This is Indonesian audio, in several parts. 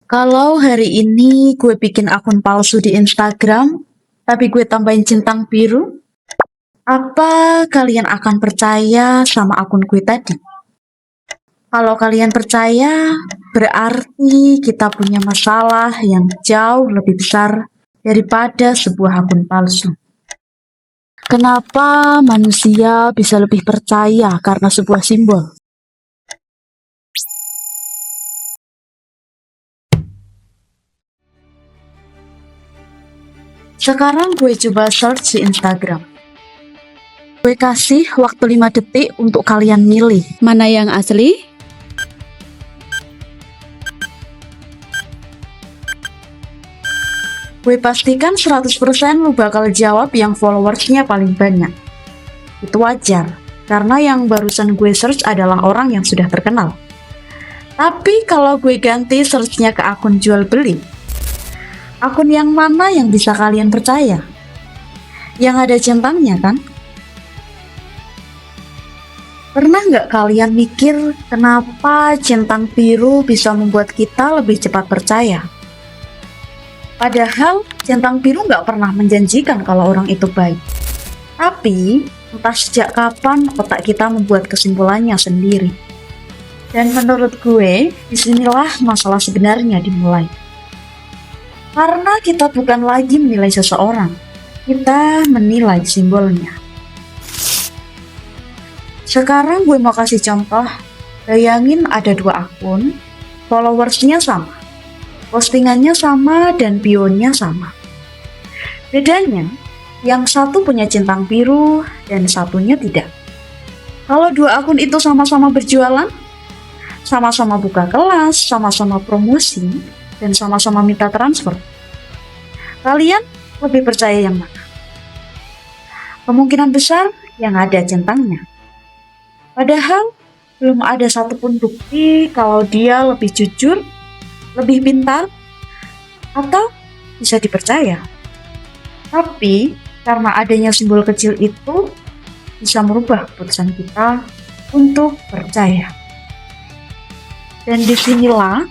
Kalau hari ini gue bikin akun palsu di Instagram, tapi gue tambahin centang biru, apa kalian akan percaya sama akun gue tadi? Kalau kalian percaya, berarti kita punya masalah yang jauh lebih besar daripada sebuah akun palsu. Kenapa manusia bisa lebih percaya karena sebuah simbol? Sekarang gue coba search di Instagram. Gue kasih waktu 5 detik untuk kalian milih Mana yang asli? Gue pastikan 100% lu bakal jawab yang followersnya paling banyak. Itu wajar, karena yang barusan gue search adalah orang yang sudah terkenal. Tapi kalau gue ganti searchnya ke akun jual beli, akun yang mana yang bisa kalian percaya? Yang ada centangnya kan? Pernah nggak kalian mikir kenapa centang biru bisa membuat kita lebih cepat percaya? Padahal centang biru nggak pernah menjanjikan kalau orang itu baik. Tapi entah sejak kapan otak kita membuat kesimpulannya sendiri. Dan menurut gue, disinilah masalah sebenarnya dimulai. Karena kita bukan lagi menilai seseorang, kita menilai simbolnya. Sekarang gue mau kasih contoh, bayangin ada 2 akun, followersnya sama, postingannya sama, dan bio-nya sama. Bedanya, yang satu punya centang biru dan satunya tidak. Kalau 2 akun itu sama-sama berjualan, sama-sama buka kelas, sama-sama promosi, dan sama-sama minta transfer, kalian lebih percaya yang mana? Kemungkinan besar yang ada centangnya. Padahal belum ada satupun bukti kalau dia lebih jujur, lebih pintar, atau bisa dipercaya. Tapi karena adanya simbol kecil itu bisa merubah keputusan kita untuk percaya. Dan disinilah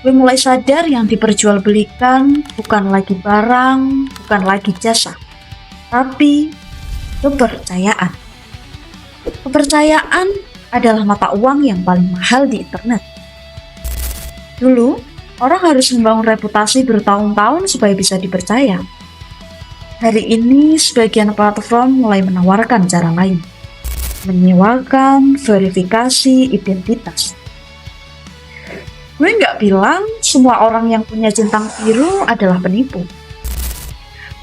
gue mulai sadar yang diperjualbelikan bukan lagi barang, bukan lagi jasa, tapi kepercayaan. Kepercayaan adalah mata uang yang paling mahal di internet. Dulu, orang harus membangun reputasi bertahun-tahun supaya bisa dipercaya. Hari ini, sebagian platform mulai menawarkan cara lain, menyewakan verifikasi identitas. Gue nggak bilang semua orang yang punya centang biru adalah penipu.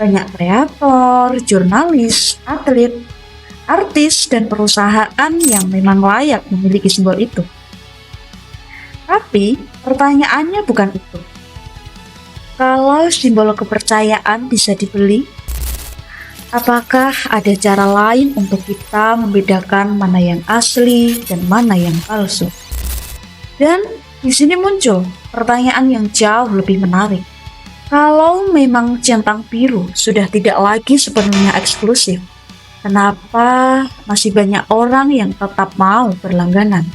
Banyak kreator, jurnalis, atlet, artis, dan perusahaan yang memang layak memiliki simbol itu. Tapi pertanyaannya bukan itu. Kalau simbol kepercayaan bisa dibeli, apakah ada cara lain untuk kita membedakan mana yang asli dan mana yang palsu? Dan di sini muncul pertanyaan yang jauh lebih menarik. Kalau memang centang biru sudah tidak lagi sepenuhnya eksklusif, kenapa masih banyak orang yang tetap mau berlangganan?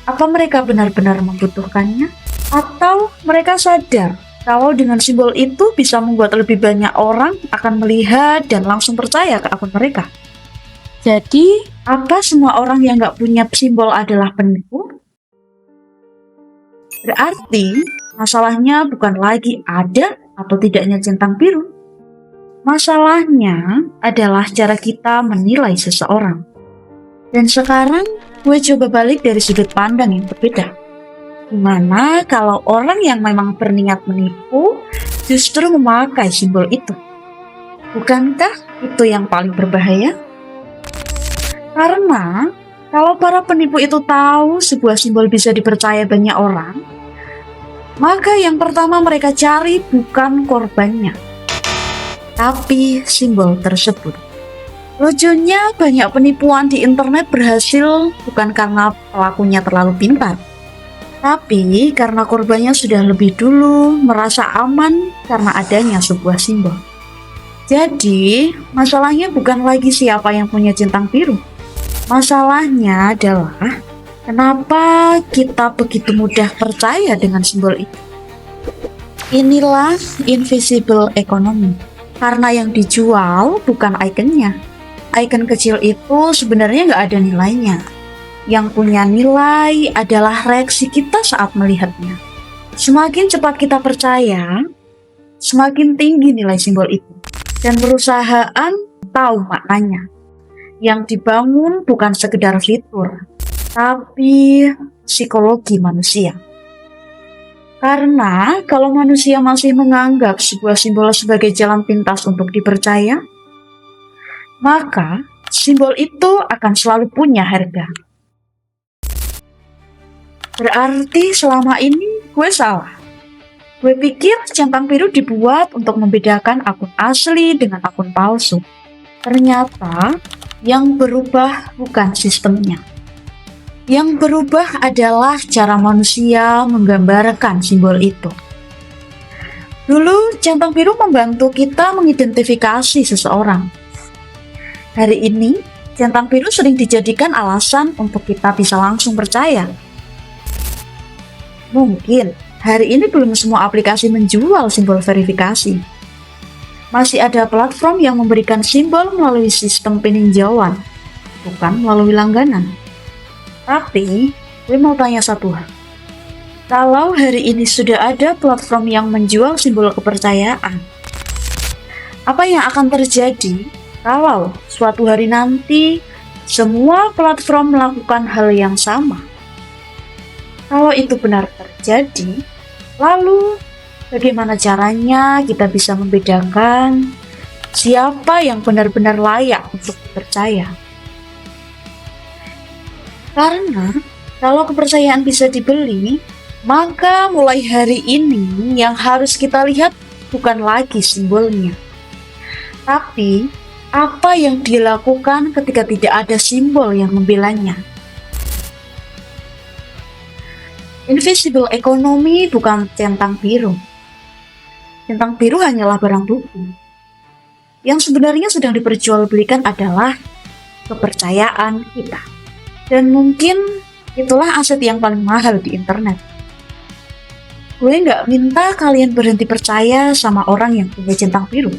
Apa mereka benar-benar membutuhkannya? Atau mereka sadar kalau dengan simbol itu bisa membuat lebih banyak orang akan melihat dan langsung percaya ke akun mereka? Jadi, apa semua orang yang nggak punya simbol adalah penipu? Berarti, masalahnya bukan lagi ada atau tidaknya centang biru. Masalahnya adalah cara kita menilai seseorang. Dan sekarang gue coba balik dari sudut pandang yang berbeda. Gimana kalau orang yang memang berniat menipu justru memakai simbol itu? Bukankah itu yang paling berbahaya? Karena kalau para penipu itu tahu sebuah simbol bisa dipercaya banyak orang, maka yang pertama mereka cari bukan korbannya, tapi simbol tersebut. Lucunya banyak penipuan di internet berhasil bukan karena pelakunya terlalu pintar, tapi karena korbannya sudah lebih dulu merasa aman karena adanya sebuah simbol. Jadi masalahnya bukan lagi siapa yang punya centang biru. Masalahnya adalah kenapa kita begitu mudah percaya dengan simbol itu. Inilah invisible economy. Karena yang dijual bukan ikonnya. Icon kecil itu sebenarnya nggak ada nilainya. Yang punya nilai adalah reaksi kita saat melihatnya. Semakin cepat kita percaya, semakin tinggi nilai simbol itu. Dan perusahaan tahu maknanya. Yang dibangun bukan sekedar fitur, tapi psikologi manusia. Karena kalau manusia masih menganggap sebuah simbol sebagai jalan pintas untuk dipercaya, maka simbol itu akan selalu punya harga. Berarti selama ini gue salah. Gue pikir centang biru dibuat untuk membedakan akun asli dengan akun palsu. Ternyata yang berubah bukan sistemnya. Yang berubah adalah cara manusia menggambarkan simbol itu. Dulu, centang biru membantu kita mengidentifikasi seseorang. Hari ini, centang biru sering dijadikan alasan untuk kita bisa langsung percaya. Mungkin hari ini belum semua aplikasi menjual simbol verifikasi. Masih ada platform yang memberikan simbol melalui sistem peninjauan, bukan melalui langganan. Tapi, gue mau tanya satu hal. Kalau hari ini sudah ada platform yang menjual simbol kepercayaan, apa yang akan terjadi kalau suatu hari nanti semua platform melakukan hal yang sama? Kalau itu benar terjadi, lalu bagaimana caranya kita bisa membedakan siapa yang benar-benar layak untuk dipercaya? Karena kalau kepercayaan bisa dibeli, maka mulai hari ini yang harus kita lihat bukan lagi simbolnya, tapi apa yang dilakukan ketika tidak ada simbol yang membelanya. Invisible economy bukan centang biru. Centang biru hanyalah barang bukti. Yang sebenarnya sedang diperjualbelikan adalah kepercayaan kita. Dan mungkin itulah aset yang paling mahal di internet. Gue nggak minta kalian berhenti percaya sama orang yang punya centang biru.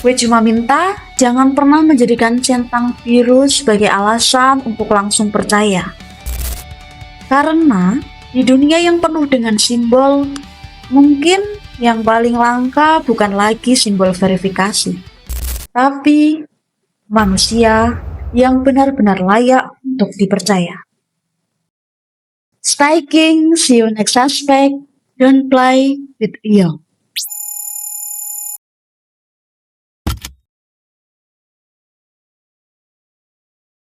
Gue cuma minta jangan pernah menjadikan centang biru sebagai alasan untuk langsung percaya. Karena di dunia yang penuh dengan simbol, mungkin yang paling langka bukan lagi simbol verifikasi, tapi manusia yang benar-benar layak untuk dipercaya. Stay king, see you next aspect, don't play with ego.